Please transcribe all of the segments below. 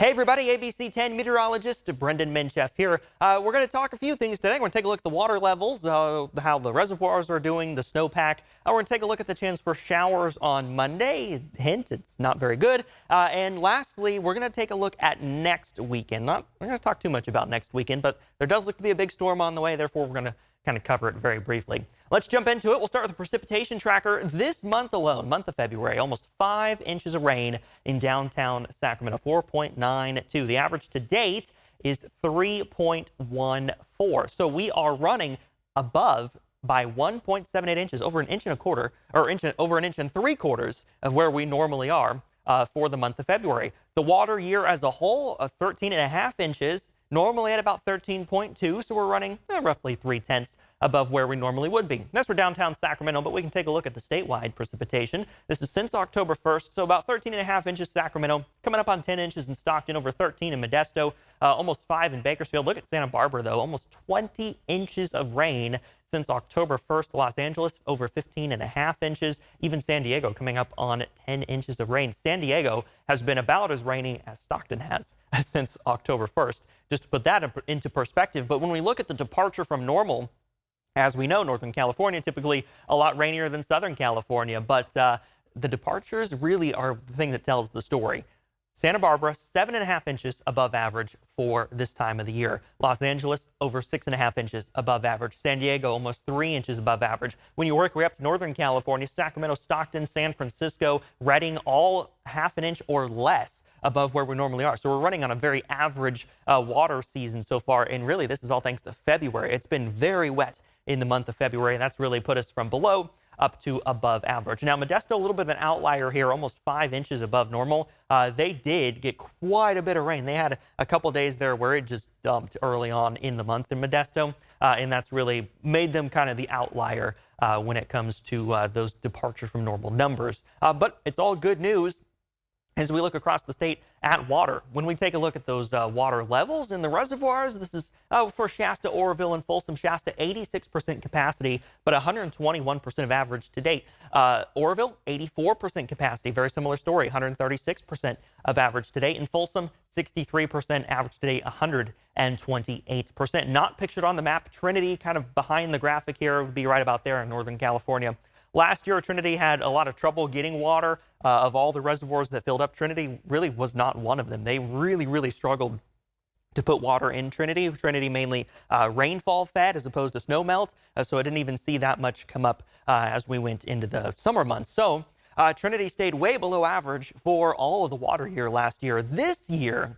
Hey everybody, ABC 10 meteorologist Brenden Mincheff here. We're going to talk a few things today. We're going to take a look at the water levels, how the reservoirs are doing, the snowpack. We're going to take a look at the chance for showers on Monday. Hint, it's not very good. And lastly, we're going to take a look at next weekend. We're going to talk too much about next weekend, but there does look to be a big storm on the way. Therefore, we're going to kind of cover it very briefly. Let's jump into it. We'll start with the precipitation tracker. This month alone, month of February, almost 5 inches of rain in downtown Sacramento, 4.92. The average to date is 3.14. So we are running above by 1.78 inches, over an inch and a quarter, or over an inch and 3/4 of where we normally are for the month of February. The water year as a whole, 13.5 inches. Normally at about 13.2, so we're running roughly 3/10 above where we normally would be. That's for downtown Sacramento, but we can take a look at the statewide precipitation. This is since October 1st, so about 13.5 inches Sacramento, coming up on 10 inches in Stockton, over 13 in Modesto, almost 5 in Bakersfield. Look at Santa Barbara, though, almost 20 inches of rain since October 1st. Los Angeles, over 15.5 inches. Even San Diego coming up on 10 inches of rain. San Diego has been about as rainy as Stockton has since October 1st. Just to put that into perspective. But when we look at the departure from normal, as we know, Northern California typically a lot rainier than Southern California, but the departures really are the thing that tells the story. Santa Barbara, 7.5 inches above average for this time of the year. Los Angeles, over 6.5 inches above average. San Diego, almost 3 inches above average. When you work way up to Northern California, Sacramento, Stockton, San Francisco, Redding, all 1/2 inch or less above where we normally are. So we're running on a very average water season so far. And really, this is all thanks to February. It's been very wet in the month of February, and that's really put us from below up to above average. Now, Modesto, a little bit of an outlier here, almost 5 inches above normal. They did get quite a bit of rain. They had a couple days there where it just dumped early on in the month in Modesto, and that's really made them kind of the outlier when it comes to those departure from normal numbers. But it's all good news as we look across the state at water. When we take a look at those water levels in the reservoirs, this is for Shasta, Oroville, and Folsom. Shasta, 86% capacity, but 121% of average to date. Oroville, 84% capacity. Very similar story, 136% of average to date. In Folsom, 63% average to date, 128%. Not pictured on the map. Trinity, kind of behind the graphic here, would be right about there in Northern California. Last year, Trinity had a lot of trouble getting water. Of all the reservoirs that filled up, Trinity really was not one of them. They really struggled to put water in Trinity. Trinity mainly rainfall fed as opposed to snow melt, so I didn't even see that much come up as we went into the summer months. So Trinity stayed way below average for all of the water year last year. This year,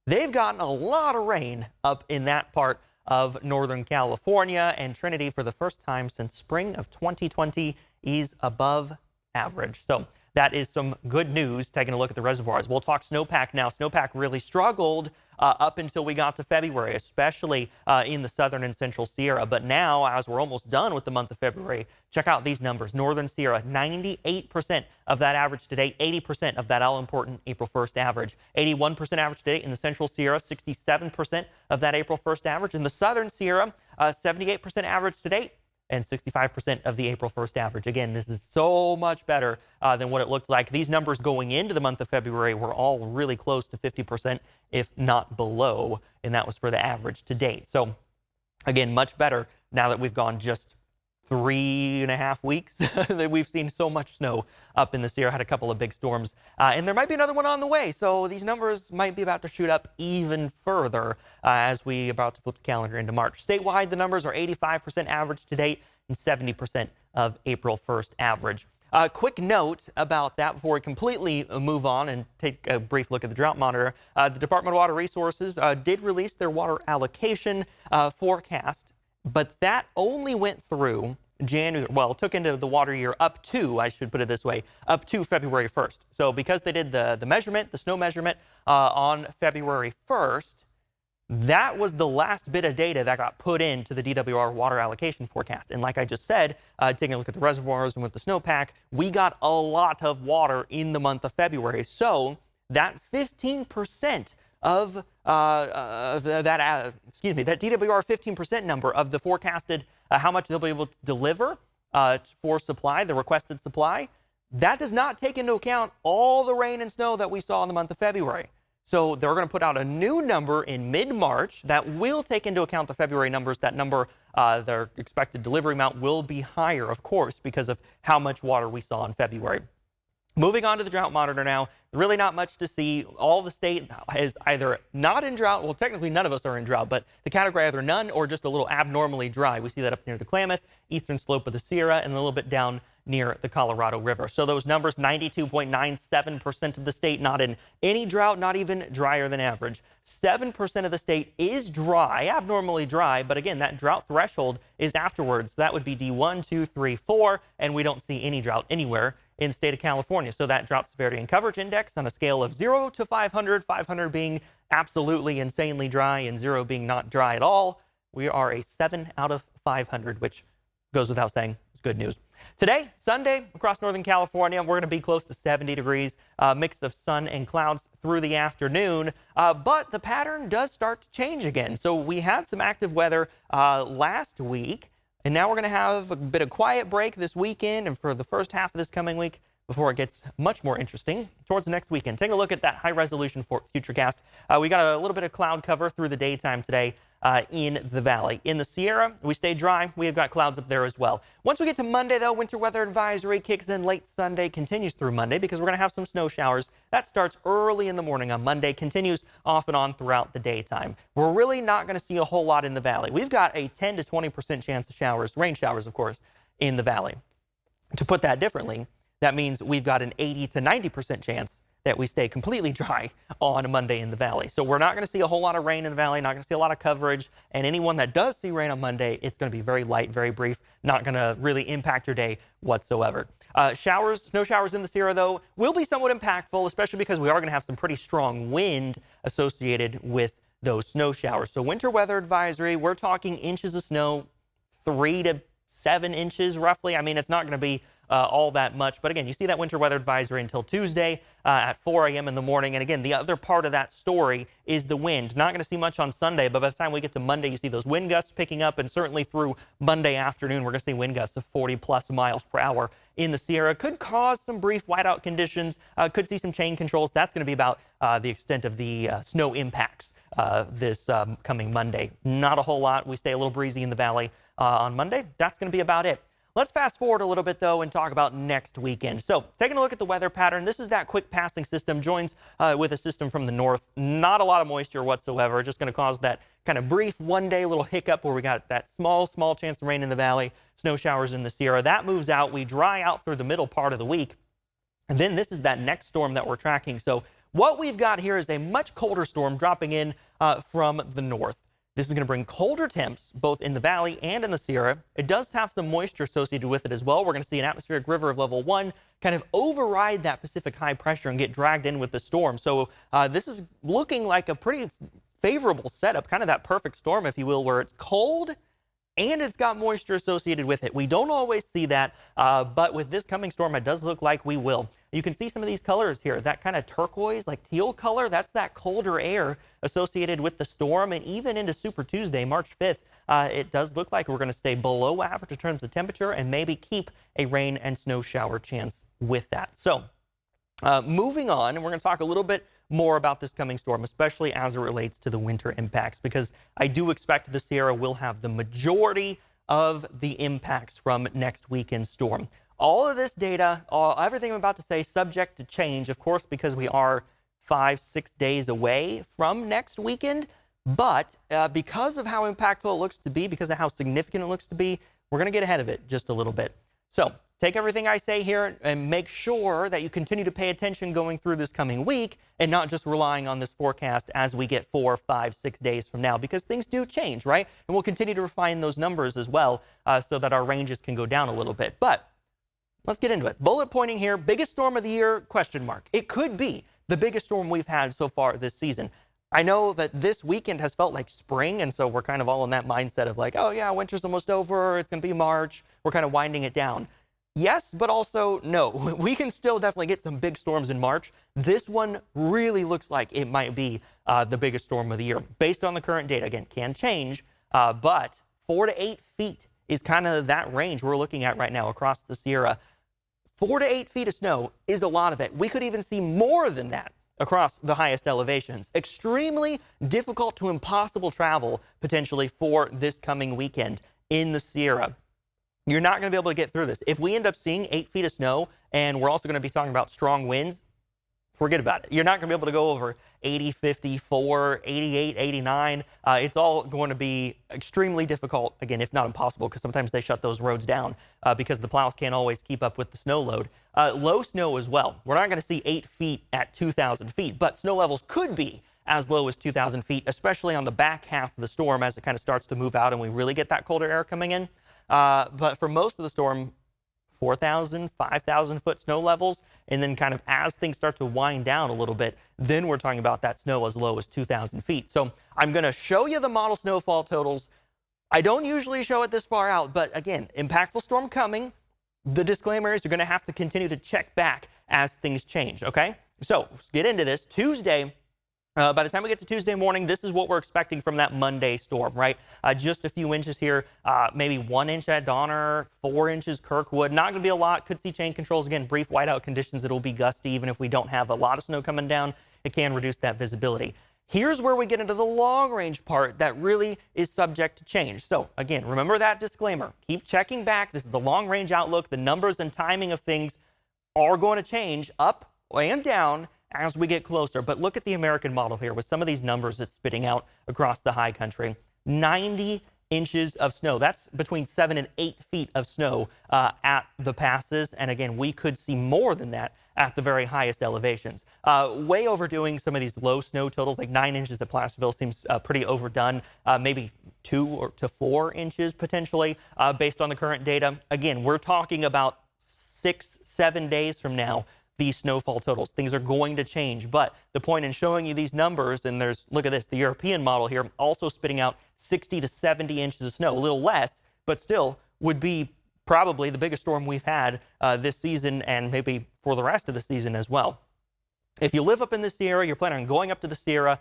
they've gotten a lot of rain up in that part of Northern California, and Trinity, for the first time since spring of 2020, is above average. So that is some good news, taking a look at the reservoirs. We'll talk snowpack now. Snowpack really struggled up until we got to February, especially in the southern and central Sierra. But now, as we're almost done with the month of February, check out these numbers. Northern Sierra, 98% of that average today, 80% of that all-important April 1st average. 81% average today in the central Sierra, 67% of that April 1st average. In the southern Sierra, 78% average today, and 65% of the April 1st average. Again, this is so much better than what it looked like. These numbers going into the month of February were all really close to 50%, if not below, and that was for the average to date. So, again, much better now that we've gone just 3.5 weeks that we've seen so much snow up in the Sierra. Had a couple of big storms, and there might be another one on the way. So these numbers might be about to shoot up even further as we about to flip the calendar into March. Statewide, the numbers are 85% average to date and 70% of April 1st average. Quick note about that before we completely move on and take a brief look at the drought monitor. The Department of Water Resources did release their water allocation forecast, but that only went through January, well, took into the water year up to, I should put it this way, up to February 1st. So because they did the measurement, the snow measurement on February 1st, that was the last bit of data that got put into the DWR water allocation forecast. And like I just said, taking a look at the reservoirs and with the snowpack, we got a lot of water in the month of February. So that 15% of that DWR 15% number of the forecasted how much they'll be able to deliver for supply, the requested supply, that does not take into account all the rain and snow that we saw in the month of February. So they're going to put out a new number in mid-March that will take into account the February numbers. That number, their expected delivery amount will be higher, of course, because of how much water we saw in February. Moving on to the drought monitor now, really not much to see. All the state is either not in drought, well, technically none of us are in drought, but the category either none or just a little abnormally dry. We see that up near the Klamath, eastern slope of the Sierra, and a little bit down near the Colorado River. So those numbers, 92.97% of the state not in any drought, not even drier than average. 7% of the state is dry, abnormally dry, but again, that drought threshold is afterwards. That would be D1, 2, 3, 4, and we don't see any drought anywhere in the state of California. So that drought severity and coverage index on a scale of 0 to 500, 500 being absolutely insanely dry and 0 being not dry at all, we are a 7 out of 500, which goes without saying is good news. Today, Sunday, across Northern California, we're going to be close to 70 degrees, mix of sun and clouds through the afternoon, but the pattern does start to change again. So we had some active weather last week, and now we're going to have a bit of quiet break this weekend and for the first half of this coming week before it gets much more interesting towards the next weekend. Take a look at that high-resolution futurecast. We got a little bit of cloud cover through the daytime today in the valley. In the Sierra, we stay dry. We have got clouds up there as well. Once we get to Monday, though, winter weather advisory kicks in late Sunday, continues through Monday because we're going to have some snow showers. That starts early in the morning on Monday, continues off and on throughout the daytime. We're really not going to see a whole lot in the valley. We've got a 10 to 20% chance of showers, rain showers, of course, in the valley. To put that differently, that means we've got an 80 to 90% chance that we stay completely dry on Monday in the valley. So we're not going to see a whole lot of rain in the valley, not going to see a lot of coverage, and anyone that does see rain on Monday, it's going to be very light, very brief, not going to really impact your day whatsoever. Snow showers in the Sierra, though, will be somewhat impactful, especially because we are going to have some pretty strong wind associated with those snow showers. So winter weather advisory, we're talking inches of snow, 3 to 7 inches roughly. I mean, it's not going to be all that much. But again, you see that winter weather advisory until Tuesday at 4 a.m. in the morning. And again, the other part of that story is the wind. Not going to see much on Sunday, but by the time we get to Monday, you see those wind gusts picking up. And certainly through Monday afternoon, we're going to see wind gusts of 40 plus miles per hour in the Sierra. Could cause some brief whiteout conditions. Could see some chain controls. That's going to be about the extent of the snow impacts this coming Monday. Not a whole lot. We stay a little breezy in the valley on Monday. That's going to be about it. Let's fast forward a little bit, though, and talk about next weekend. So taking a look at the weather pattern, this is that quick passing system, joins with a system from the north. Not a lot of moisture whatsoever, just going to cause that kind of brief one-day little hiccup where we got that small chance of rain in the valley, snow showers in the Sierra. That moves out. We dry out through the middle part of the week. And then this is that next storm that we're tracking. So what we've got here is a much colder storm dropping in from the north. This is going to bring colder temps both in the valley and in the Sierra. It does have some moisture associated with it as well. We're going to see an atmospheric river of level 1 kind of override that Pacific high pressure and get dragged in with the storm. So this is looking like a pretty favorable setup, kind of that perfect storm, if you will, where it's cold and it's got moisture associated with it. We don't always see that, but with this coming storm, it does look like we will. You can see some of these colors here, that kind of turquoise, like teal color, that's that colder air associated with the storm. And even into Super Tuesday, March 5th, it does look like we're going to stay below average in terms of temperature and maybe keep a rain and snow shower chance with that. So moving on, and we're going to talk a little bit more about this coming storm, especially as it relates to the winter impacts, because I do expect the Sierra will have the majority of the impacts from next weekend's storm. All of this data, everything I'm about to say, subject to change, of course, because we are 5-6 days away from next weekend. But because of how impactful it looks to be, because of how significant it looks to be, we're going to get ahead of it just a little bit. So take everything I say here and make sure that you continue to pay attention going through this coming week and not just relying on this forecast as we get 4, 5, 6 days from now, because things do change, right? And we'll continue to refine those numbers as well so that our ranges can go down a little bit. But let's get into it. Bullet pointing here, biggest storm of the year, question mark. It could be the biggest storm we've had so far this season. I know that this weekend has felt like spring, and so we're kind of all in that mindset of like, oh yeah, winter's almost over, it's going to be March. We're kind of winding it down. Yes, but also no. We can still definitely get some big storms in March. This one really looks like it might be the biggest storm of the year. Based on the current data, again, can change, but 4 to 8 feet is kind of that range we're looking at right now across the Sierra. 4 to 8 feet of snow is a lot of it. We could even see more than that across the highest elevations. Extremely difficult to impossible travel potentially for this coming weekend in the Sierra. You're not going to be able to get through this. If we end up seeing 8 feet of snow, and we're also going to be talking about strong winds, forget about it. You're not going to be able to go over 80, 54, 88, 89. It's all going to be extremely difficult, again, if not impossible, because sometimes they shut those roads down because the plows can't always keep up with the snow load. Low snow as well. We're not going to see 8 feet at 2,000 feet, but snow levels could be as low as 2,000 feet, especially on the back half of the storm as it kind of starts to move out and we really get that colder air coming in. But for most of the storm, 4,000, 5,000 foot snow levels. And then kind of as things start to wind down a little bit, then we're talking about that snow as low as 2,000 feet. So I'm going to show you the model snowfall totals. I don't usually show it this far out, but again, impactful storm coming. The disclaimer is you're going to have to continue to check back as things change, okay? So let's get into this. Tuesday, by the time we get to Tuesday morning, this is what we're expecting from that Monday storm, right? Just a few inches here, maybe 1 inch at Donner, 4 inches Kirkwood. Not going to be a lot. Could see chain controls. Again, brief whiteout conditions. It'll be gusty. Even if we don't have a lot of snow coming down, it can reduce that visibility. Here's where we get into the long-range part that really is subject to change. So again, remember that disclaimer. Keep checking back. This is the long-range outlook. The numbers and timing of things are going to change up and down as we get closer. But look at the American model here with some of these numbers it's spitting out across the high country. 90 inches of snow. That's between 7 and 8 feet of snow at the passes. And again, we could see more than that at the very highest elevations. Way overdoing some of these low snow totals, like 9 inches at Placerville seems pretty overdone. Maybe 2 to 4 inches potentially based on the current data. Again, we're talking about 6-7 days from now. These snowfall totals. Things are going to change, but the point in showing you these numbers, and there's, look at this, the European model here, also spitting out 60 to 70 inches of snow, a little less, but still would be probably the biggest storm we've had this season and maybe for the rest of the season as well. If you live up in the Sierra, you're planning on going up to the Sierra,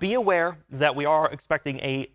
be aware that we are expecting a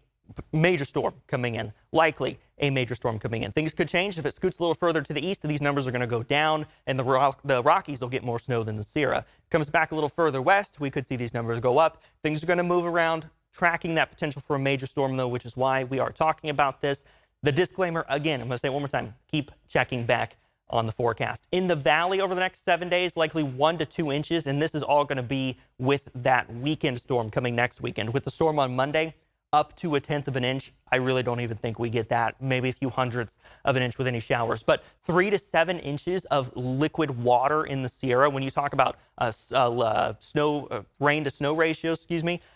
major storm coming in, likely a major storm coming in. Things could change. If it scoots a little further to the east, these numbers are going to go down, and the Rockies will get more snow than the Sierra. Comes back a little further west, we could see these numbers go up. Things are going to move around, tracking that potential for a major storm, though, which is why we are talking about this. The disclaimer, again, I'm going to say it one more time, keep checking back on the forecast. In the valley over the next 7 days, likely 1 to 2 inches, and this is all going to be with that weekend storm coming next weekend. With the storm on Monday, up to 1/10 of an inch. I really don't even think we get that. Maybe a few hundredths of an inch with any showers. But 3 to 7 inches of liquid water in the Sierra. When you talk about rain to snow ratios,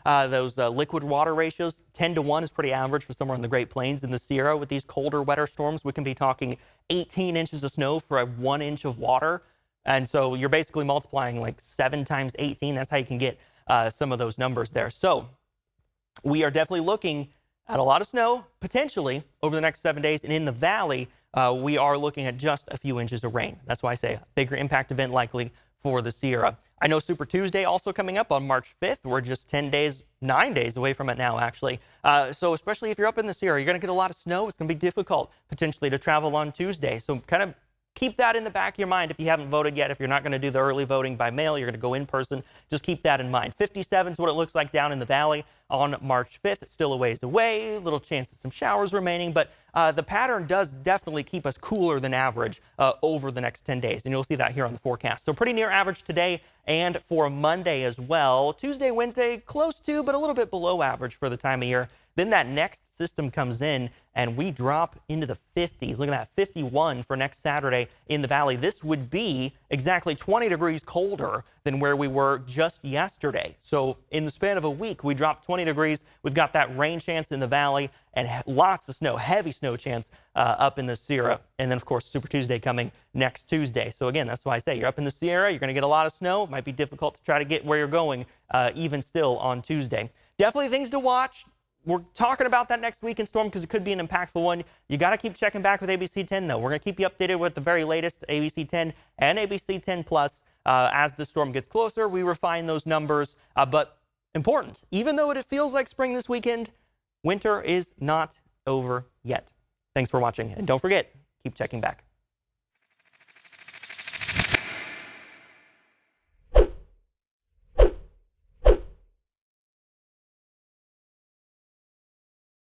those liquid water ratios, 10 to 1 is pretty average for somewhere in the Great Plains. In the Sierra, with these colder, wetter storms, we can be talking 18 inches of snow for a 1 inch of water. And so you're basically multiplying like 7 times 18. That's how you can get some of those numbers there. So we are definitely looking at a lot of snow, potentially, over the next 7 days. And in the valley, we are looking at just a few inches of rain. That's why I say a bigger impact event likely for the Sierra. I know Super Tuesday also coming up on March 5th. We're just 9 days away from it now, actually. So especially if you're up in the Sierra, you're going to get a lot of snow. It's going to be difficult, potentially, to travel on Tuesday. So kind of keep that in the back of your mind if you haven't voted yet. If you're not going to do the early voting by mail, you're going to go in person. Just keep that in mind. 57 is what it looks like down in the valley on March 5th. It's still a ways away. Little chance of some showers remaining, but the pattern does definitely keep us cooler than average over the next 10 days, and you'll see that here on the forecast. So pretty near average today and for Monday as well. Tuesday, Wednesday, close to, but a little bit below average for the time of year. Then that next system comes in and we drop into the 50s. Look at that, 51 for next Saturday in the valley. This would be exactly 20 degrees colder than where we were just yesterday. So in the span of a week, we dropped 20 degrees. We've got that rain chance in the valley and lots of snow, heavy snow chance up in the Sierra. And then, of course, Super Tuesday coming next Tuesday. So again, that's why I say you're up in the Sierra, you're going to get a lot of snow. It might be difficult to try to get where you're going even still on Tuesday. Definitely things to watch. We're talking about that next weekend storm because it could be an impactful one. You got to keep checking back with ABC 10, though. We're going to keep you updated with the very latest ABC 10 and ABC 10 Plus. As the storm gets closer, we refine those numbers. But important, even though it feels like spring this weekend, winter is not over yet. Thanks for watching. And don't forget, keep checking back.